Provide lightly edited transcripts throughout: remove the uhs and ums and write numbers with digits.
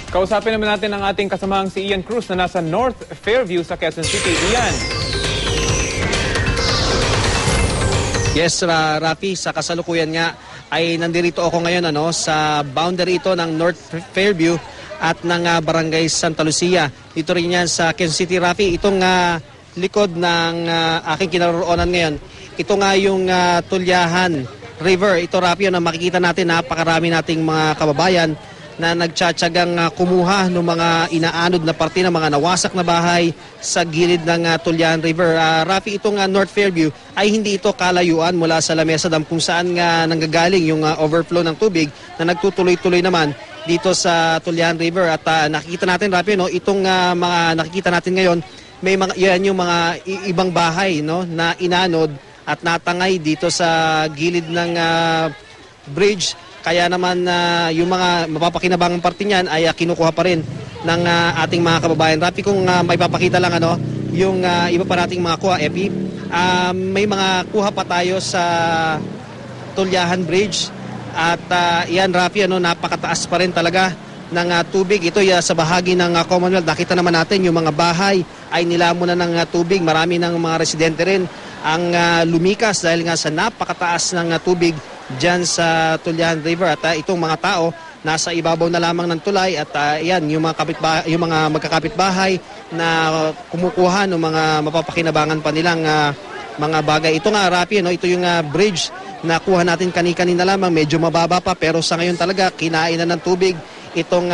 Kausapin naman natin ang ating kasamahang si Ian Cruz na nasa North Fairview sa Quezon City. Ian. Yes, Rafi, sa kasalukuyan nga ay nandirito ako ngayon sa boundary ito ng North Fairview at ng Barangay Santa Lucia. Dito rin yan sa Quezon City, Rafi. Itong likod ng aking kinaroroonan ngayon, ito nga yung Tulyahan River. Ito, Rafi, na makikita natin, napakarami nating mga kababayan na nagtsatsagang kumuha ng mga inaanod na parte ng mga nawasak na bahay sa gilid ng Tulyahan River. Rafi, itong North Fairview ay hindi ito kalayuan mula sa Lamesa Dam kung saan nga nanggagaling yung overflow ng tubig na nagtutuloy-tuloy naman dito sa Tulyahan River. At nakikita natin, Rafi, itong mga nakikita natin ngayon, may mga, yan yung mga ibang bahay na inanod at natangay dito sa gilid ng bridge. Kaya naman yung mga mapapakinabangang parte niyan ay kinukuha pa rin ng ating mga kababayan. Rapi, kung may papakita lang yung iba pa nating mga kuha, Epi, may mga kuha pa tayo sa Tulyahan Bridge. At yan, Rafi, napakataas pa rin talaga ng tubig. Ito sa bahagi ng Commonwealth. Nakita naman natin yung mga bahay ay nilamon na ng tubig. Marami ng mga residente rin ang lumikas dahil nga sa napakataas ng tubig dyan sa Tulyahan River. At itong mga tao nasa ibabaw na lamang ng tulay at yan, yung mga magkakapitbahay na kumukuha ng mga mapapakinabangan pa nilang mga bagay. Ito nga, Rapi, ito yung bridge na kuha natin kanina lamang. Medyo mababa pa pero sa ngayon talaga kinain na ng tubig itong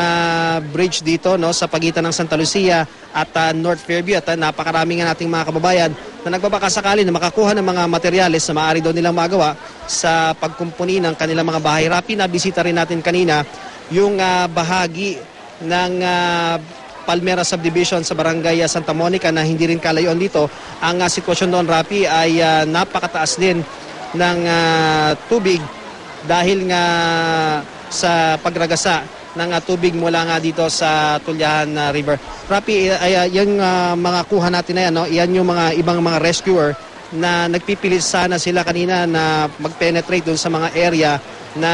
bridge dito sa pagitan ng Santa Lucia at North Fairview. At napakarami nga nating mga kababayan na nagbabaka sakali na makakuha ng mga materyales na maaari daw nilang magawa sa pagkumpuni ng kanilang mga bahay. Rapi, nabisita rin natin kanina yung bahagi ng Palmera Subdivision sa Barangay Santa Monica na hindi rin kalayuan dito. Ang sitwasyon doon, Rapi, ay napakataas din ng tubig dahil nga sa pagragasa ng tubig mula nga dito sa Tulyahan River. Rapi, yung mga kuha natin na yan, yan yung mga ibang mga rescuer na nagpipilit sana sila kanina na mag-penetrate dun sa mga area na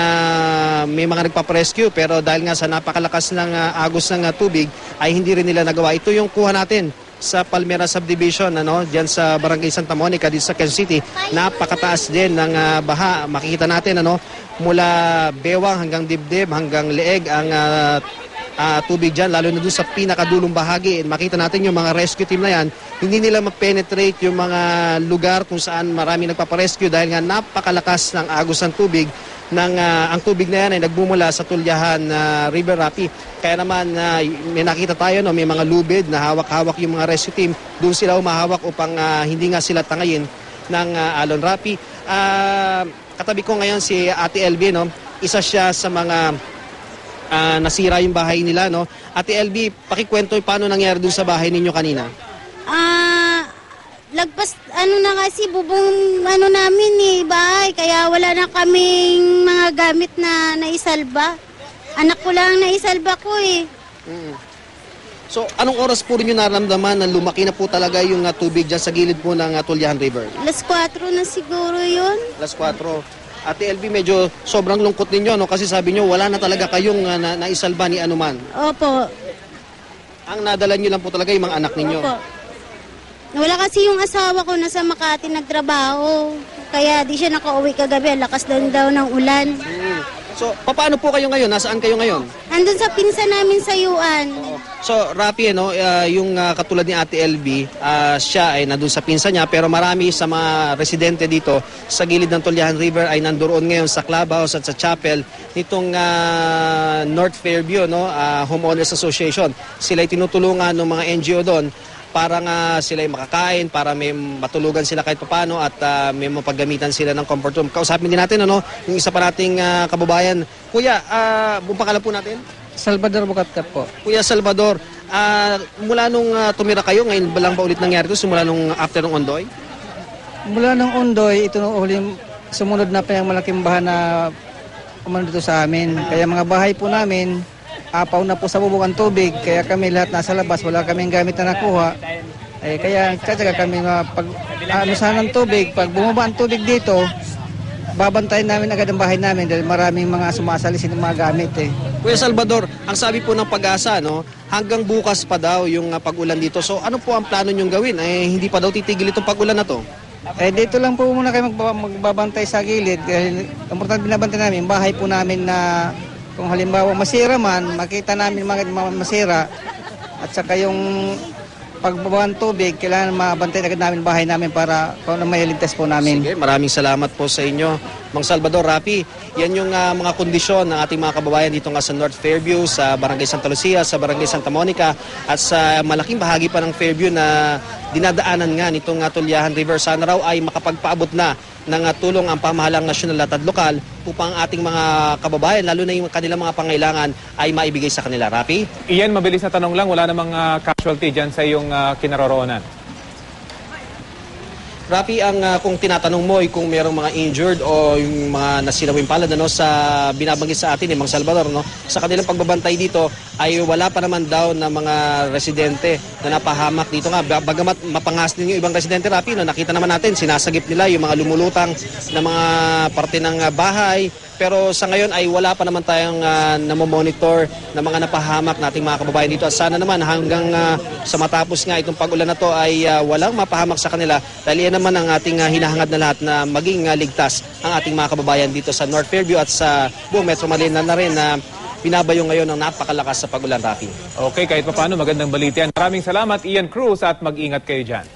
may mga nagpaparescue pero dahil nga sa napakalakas ng agos ng tubig ay hindi rin nila nagawa. Ito yung kuha natin sa Palmera Subdivision diyan sa Barangay Santa Monica dito sa Quezon City. Napakataas din ng baha. Makikita natin mula bewang hanggang dibdib hanggang leeg ang tubig dyan, lalo na doon sa pinakadulong bahagi. Makita natin yung mga rescue team na yan, hindi nila ma-penetrate yung mga lugar kung saan marami nagpaparescue dahil nga napakalakas ng agos ng tubig. Ang tubig na yan ay nagbumula sa Tulyahan River, Rapi. Kaya naman may nakita tayo, may mga lubid na hawak-hawak yung mga rescue team. Doon sila umahawak upang hindi nga sila tangayin ng alon, Rapi. Katabi ko ngayon si Ate LB, isa siya sa mga nasira yung bahay nila. Ate LB, pakikwento paano nangyari doon sa bahay ninyo kanina? Lagpas na kasi bubong namin bahay, kaya wala na kaming mga gamit na naisalba. Anak ko lang naisalba ko So, anong oras po rin yung naramdaman na lumaki na po talaga yung tubig dyan sa gilid po ng Tulyahan River? 4:00 na siguro yun. 4:00. Ate LB, medyo sobrang lungkot ninyo, kasi sabi nyo wala na talaga kayong naisalba ni anuman. Opo. Ang nadala nyo lang po talaga yung mga anak ninyo. Opo. Wala kasi yung asawa ko nasa Makati nagtrabaho. Kaya di siya nakauwi kagabi. Lakas daw ng ulan. So, paano po kayo ngayon? Nasaan kayo ngayon? Andun sa pinsan namin sa Yuan. So, Rapi, yung katulad ni Ate LB, siya ay nandun sa pinsan niya, pero marami sa mga residente dito sa gilid ng Tulyahan River ay nandoon ngayon sa clubhouse at sa chapel nitong North Fairview, Homeowners Association. Sila ay tinutulungan ng mga NGO doon para nga sila ay makakain, para may matulugan sila kahit papano at may mapaggamitan sila ng comfort room. Kausapin din natin yung isa pa nating kababayan. Kuya, buong pangalan po natin? Salvador Bukatkap po. Kuya Salvador, mula nung tumira kayo, ngayon ba lang ba ulit nangyari ito? Simula nung after ng Ondoy? Mula nung Ondoy, ito nung uling sumunod na pa yung malaking baha na umano dito sa amin. Kaya mga bahay po namin, apaw na po sa bubong ang tubig, kaya kami lahat nasa labas, wala kaming gamit na nakuha. Kaya tsatsaga kami anusahan ng tubig. Pag bumaba ang tubig dito, babantayin namin agad ang bahay namin dahil maraming mga sumasalisin ng mga gamit Kuya Salvador, ang sabi po ng Pag-asa, no, hanggang bukas pa daw yung pag-ulan dito. So ano po ang plano nyong gawin? Hindi pa daw titigil itong pag-ulan na to? Dito lang po muna kayo magbabantay sa gilid. Importante binabantay namin, bahay po namin na kung halimbawa masira man, makita namin mga masira. At saka yung pagbabawang tubig, kailangan mabantay agad namin bahay namin para kung ano may ligtas po namin. Sige, maraming salamat po sa inyo. Mang Salvador, Rapi, yan yung mga kondisyon ng ating mga kababayan dito nga sa North Fairview, sa Barangay Santa Lucia, sa Barangay Santa Monica, at sa malaking bahagi pa ng Fairview na dinadaanan nga nitong Tulyahan River. Sana raw ay makapagpaabot na ng tulong ang pamahalang nasyonal at lokal upang ating mga kababayan, lalo na yung kanilang mga pangailangan, ay maibigay sa kanila. Rapi? Iyan, mabilis na tanong lang, wala namang casualty dyan sa iyong kinaroroonan. Rapi, kung tinatanong mo ay kung mayroong mga injured o yung mga nasilawing palad sa binabanggit sa atin Mang Salvador, no, sa kanilang pagbabantay dito ay wala pa naman daw na mga residente na napahamak dito nga. Bagamat mapangas din yung ibang residente, Rapi, no, nakita naman natin sinasagip nila yung mga lumulutang na mga parte ng bahay. Pero sa ngayon ay wala pa naman tayong namomonitor na mga napahamak nating mga kababayan dito. At sana naman hanggang sa matapos nga itong pag-ulan na to ay walang mapahamak sa kanila. Dahil yan naman ang ating hinahangad na lahat na maging ligtas ang ating mga kababayan dito sa North Fairview at sa buong Metro Manila na rin na binabayo ngayon ng napakalakas sa pag-ulan, Rafi. Okay, kahit pa paano magandang balita yan. Maraming salamat, Ian Cruz, at mag-ingat kayo dyan.